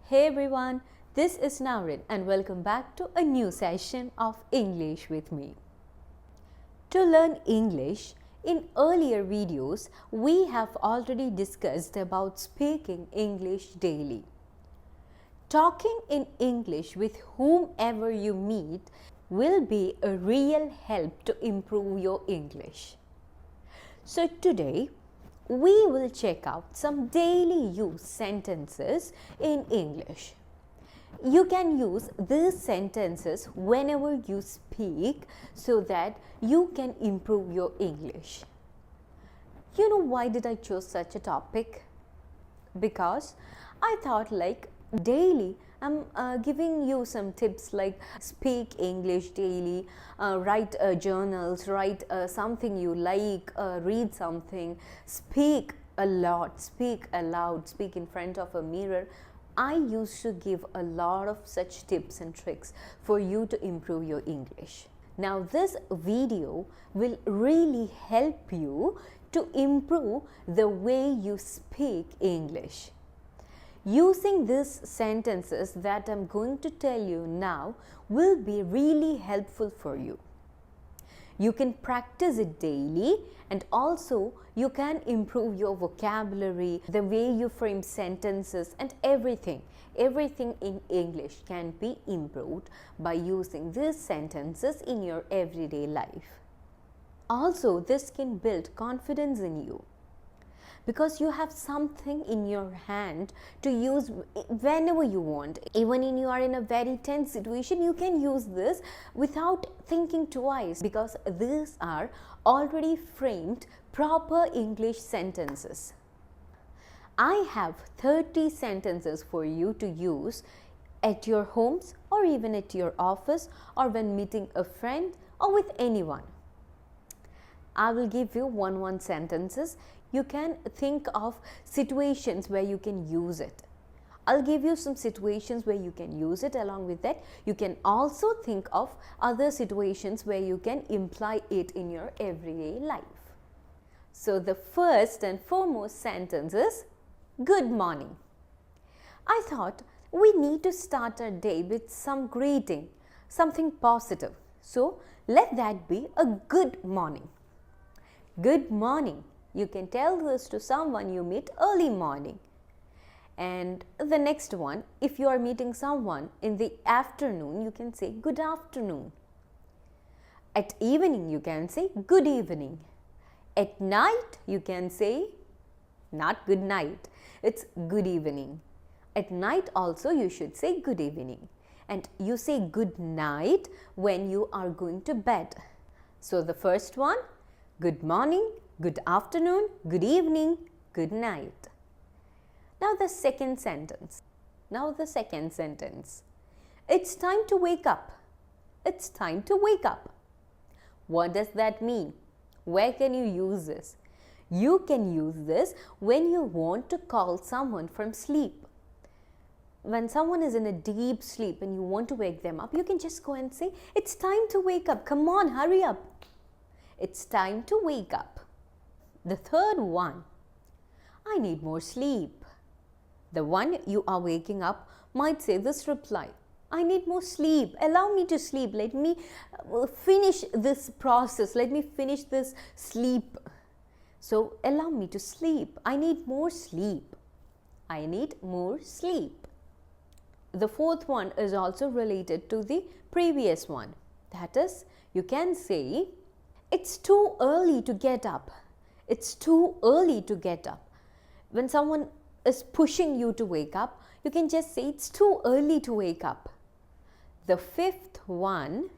Hey everyone, this is Naurin and welcome back to a new session of English with me. To learn English, in earlier videos, we have already discussed about speaking English daily. Talking in English with whomever you meet will be a real help to improve your English. So today, we will check out some daily use sentences in English. You can use these sentences whenever you speak so that you can improve your English. You know why did I choose such a topic? Because I thought daily I'm giving you some tips like speak English daily, write journals, write something you like, read something, speak a lot, speak aloud, speak in front of a mirror. I used to give a lot of such tips and tricks for you to improve your English. Now this video will really help you to improve the way you speak English. Using these sentences that I'm going to tell you now will be really helpful for you. You can practice it daily and also you can improve your vocabulary, the way you frame sentences and everything. Everything in English can be improved by using these sentences in your everyday life. Also, this can build confidence in you, because you have something in your hand to use whenever you want. Even when you are in a very tense situation, you can use this without thinking twice, because these are already framed proper English sentences. I have 30 sentences for you to use at your homes or even at your office or when meeting a friend or with anyone. I will give you one sentences. You can think of situations where you can use it. I'll give you some situations where you can use it. Along with that, you can also think of other situations where you can imply it in your everyday life. So the first and foremost sentence is good morning. I thought we need to start our day with some greeting, something positive. So let that be a good morning. Good morning. You can tell this to someone you meet early morning. And the next one, if you are meeting someone in the afternoon, you can say good afternoon. At evening, you can say good evening. At night, you can say not good night, it's good evening. At night also, you should say good evening. And you say good night when you are going to bed. So the first one, good morning, good afternoon, good evening, good night. Now the second sentence. It's time to wake up. It's time to wake up. What does that mean? Where can you use this? You can use this when you want to call someone from sleep. When someone is in a deep sleep and you want to wake them up, you can just go and say, it's time to wake up. Come on, hurry up. It's time to wake up. The third one, I need more sleep. The one you are waking up might say this reply, I need more sleep. Allow me to sleep. Let me finish this process. Let me finish this sleep. So allow me to sleep. I need more sleep. I need more sleep. The fourth one is also related to the previous one. That is, you can say, it's too early to get up. It's too early to get up. When someone is pushing you to wake up, you can just say it's too early to wake up. The fifth one,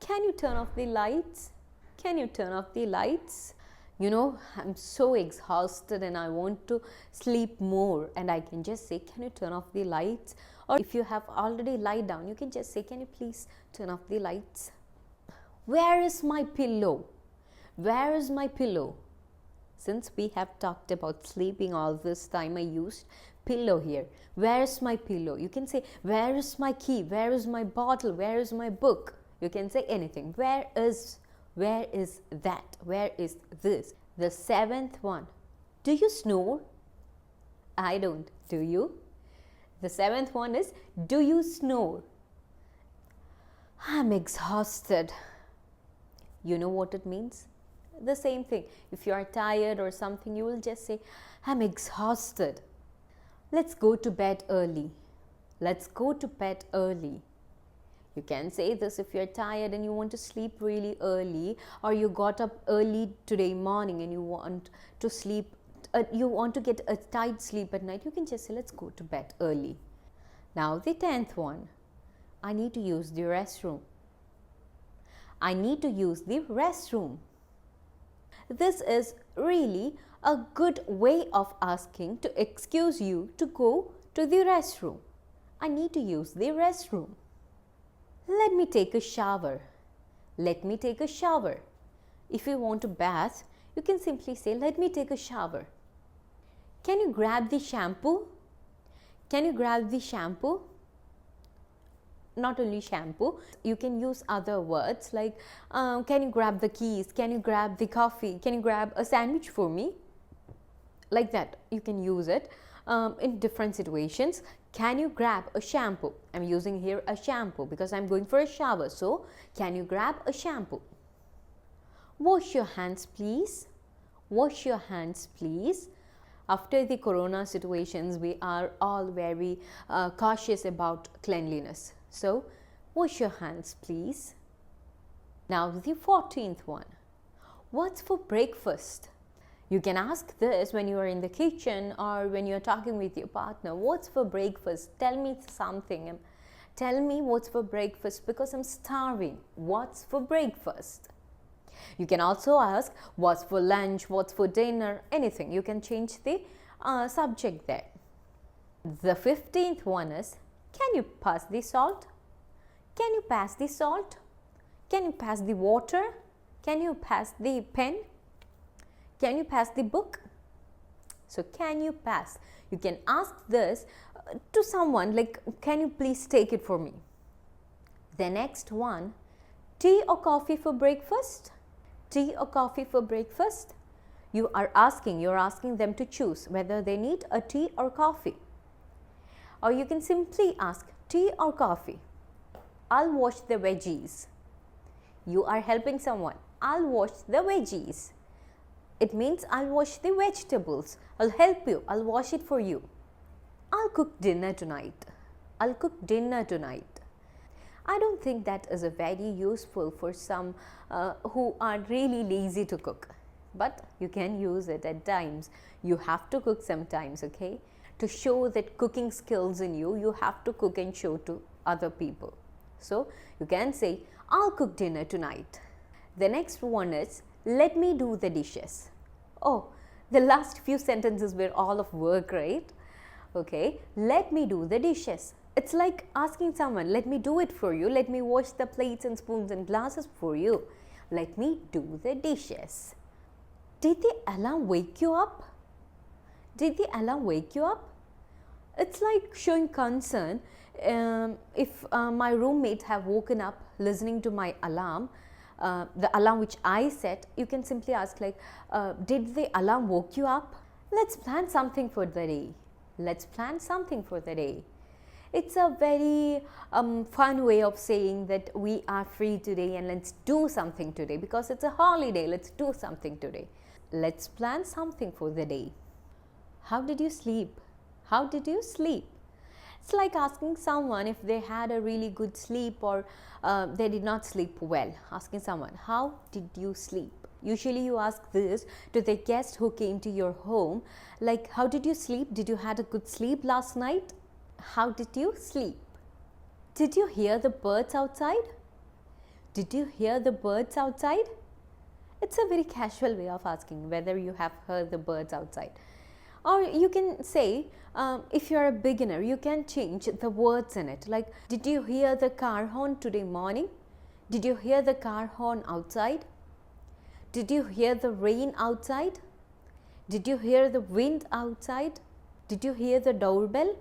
can you turn off the lights? Can you turn off the lights? You know, I'm so exhausted and I want to sleep more, and I can just say, can you turn off the lights? Or if you have already lied down, you can just say, can you please turn off the lights? Where is my pillow? Where is my pillow? Since we have talked about sleeping all this time, I used pillow here. Where is my pillow? You can say, where is my key? Where is my bottle? Where is my book? You can say anything. Where is that? Where is this? The seventh one. Do you snore? I don't. Do you? The seventh one is, do you snore? I'm exhausted. You know what it means? The same thing. If you are tired or something, you will just say, I'm exhausted. Let's go to bed early. Let's go to bed early. You can say this if you're tired and you want to sleep really early, or you got up early today morning and you want to sleep, you want to get a tight sleep at night, you can just say, let's go to bed early. Now the 10th one, I need to use the restroom. I need to use the restroom. This is really a good way of asking to excuse you to go to the restroom. I need to use the restroom. Let me take a shower. Let me take a shower. If you want to bath, you can simply say, let me take a shower. Can you grab the shampoo? Can you grab the shampoo? Not only shampoo, you can use other words like, can you grab the keys? Can you grab the coffee? Can you grab a sandwich for me? Like that, you can use it in different situations. Can you grab a shampoo? I'm using here a shampoo because I'm going for a shower. So, can you grab a shampoo? Wash your hands, please. Wash your hands, please. After the corona situations, we are all very cautious about cleanliness. So, wash your hands, please. Now, the 14th one. What's for breakfast? You can ask this when you are in the kitchen or when you are talking with your partner. What's for breakfast? Tell me something. Tell me what's for breakfast because I'm starving. What's for breakfast? You can also ask what's for lunch, what's for dinner, anything. You can change the subject there. The 15th one is, can you pass the salt? Can you pass the salt? Can you pass the water? Can you pass the pen? Can you pass the book? So, can you pass? You can ask this to someone like, can you please take it for me? The next one, tea or coffee for breakfast? Tea or coffee for breakfast? You're asking them to choose whether they need a tea or coffee. Or you can simply ask, tea or coffee? I'll wash the veggies. You are helping someone. I'll wash the veggies. It means I'll wash the vegetables. I'll help you. I'll wash it for you. I'll cook dinner tonight. I'll cook dinner tonight. I don't think that is a very useful for some who are really lazy to cook. But you can use it at times. You have to cook sometimes, okay? To show that cooking skills in you, you have to cook and show to other people. So, you can say, I'll cook dinner tonight. The next one is, let me do the dishes. Oh, the last few sentences were all of work, right? Okay, let me do the dishes. It's like asking someone, let me do it for you. Let me wash the plates and spoons and glasses for you. Let me do the dishes. Did the alarm wake you up? Did the alarm wake you up? It's like showing concern. If my roommate have woken up listening to my alarm, the alarm which I set, you can simply ask like, did the alarm woke you up? Let's plan something for the day. Let's plan something for the day. It's a very fun way of saying that we are free today and let's do something today because it's a holiday. Let's do something today. Let's plan something for the day. How did you sleep? How did you sleep? It's like asking someone if they had a really good sleep or they did not sleep well. Asking someone, how did you sleep? Usually you ask this to the guest who came to your home, like, how did you sleep? Did you had a good sleep last night? How did you sleep? Did you hear the birds outside? Did you hear the birds outside? It's a very casual way of asking whether you have heard the birds outside. Or you can say, if you're a beginner, you can change the words in it. Like, did you hear the car horn today morning? Did you hear the car horn outside? Did you hear the rain outside? Did you hear the wind outside? Did you hear the doorbell?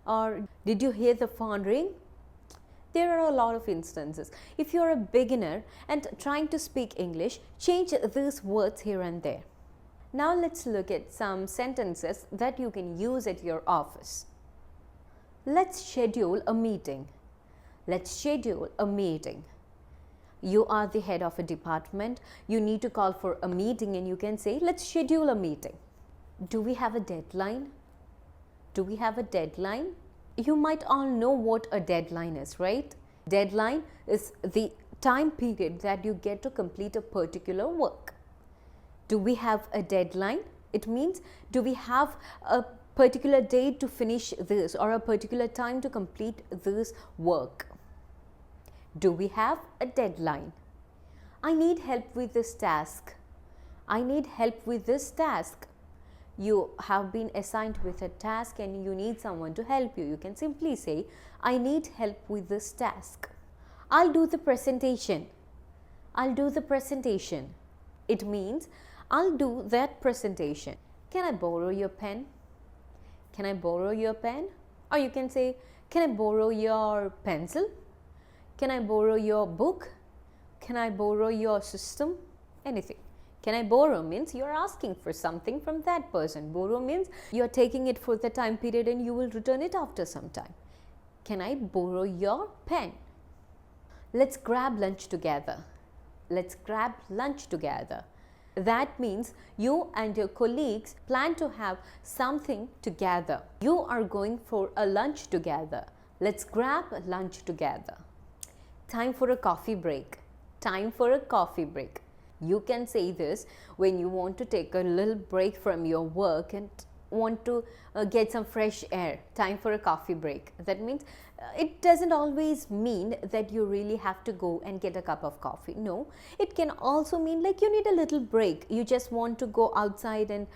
Or did you hear the phone ring? There are a lot of instances. If you're a beginner and trying to speak English, change these words here and there. Now let's look at some sentences that you can use at your office. let's schedule a meeting. Let's schedule a meeting. You are the head of a department. You need to call for a meeting and you can say, let's schedule a meeting. Do we have a deadline? Do we have a deadline? You might all know what a deadline is, right? Deadline is the time period that you get to complete a particular work. Do we have a deadline? It means, do we have a particular date to finish this or a particular time to complete this work? Do we have a deadline? I need help with this task. I need help with this task. You have been assigned with a task and you need someone to help you. You can simply say, I need help with this task. I'll do the presentation. I'll do the presentation. It means, I'll do that presentation. Can I borrow your pen? Can I borrow your pen? Or you can say, can I borrow your pencil? Can I borrow your book? Can I borrow your system? Anything. Can I borrow means you're asking for something from that person. Borrow means you're taking it for the time period and you will return it after some time. Can I borrow your pen? Let's grab lunch together. Let's grab lunch together. That means you and your colleagues plan to have something together. You are going for a lunch together. Let's grab lunch together. Time for a coffee break. Time for a coffee break. You can say this when you want to take a little break from your work and want to get some fresh air. Time for a coffee break. That means it doesn't always mean that you really have to go and get a cup of coffee. No, it can also mean like you need a little break. You just want to go outside and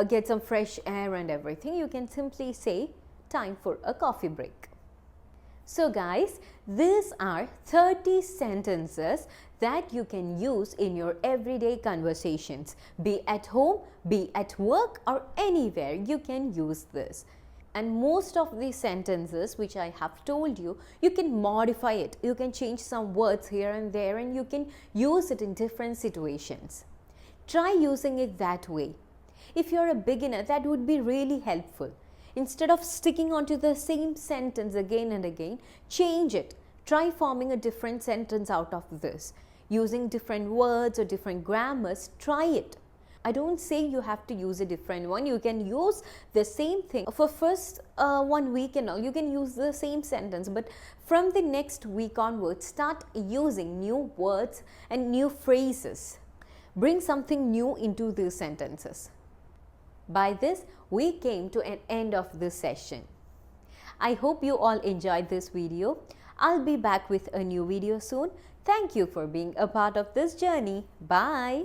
get some fresh air and everything. You can simply say time for a coffee break. So guys, these are 30 sentences that you can use in your everyday conversations. Be at home, be at work or anywhere, you can use this. And most of these sentences which I have told you, you can modify it. You can change some words here and there and you can use it in different situations. Try using it that way. If you're a beginner, that would be really helpful. Instead of sticking onto the same sentence again and again, change it. Try forming a different sentence out of this. Using different words or different grammars, try it. I don't say you have to use a different one. You can use the same thing. For first 1 week and all, you can use the same sentence. But from the next week onwards, start using new words and new phrases. Bring something new into these sentences. By this, we came to an end of this session. I hope you all enjoyed this video. I'll be back with a new video soon. Thank you for being a part of this journey. Bye.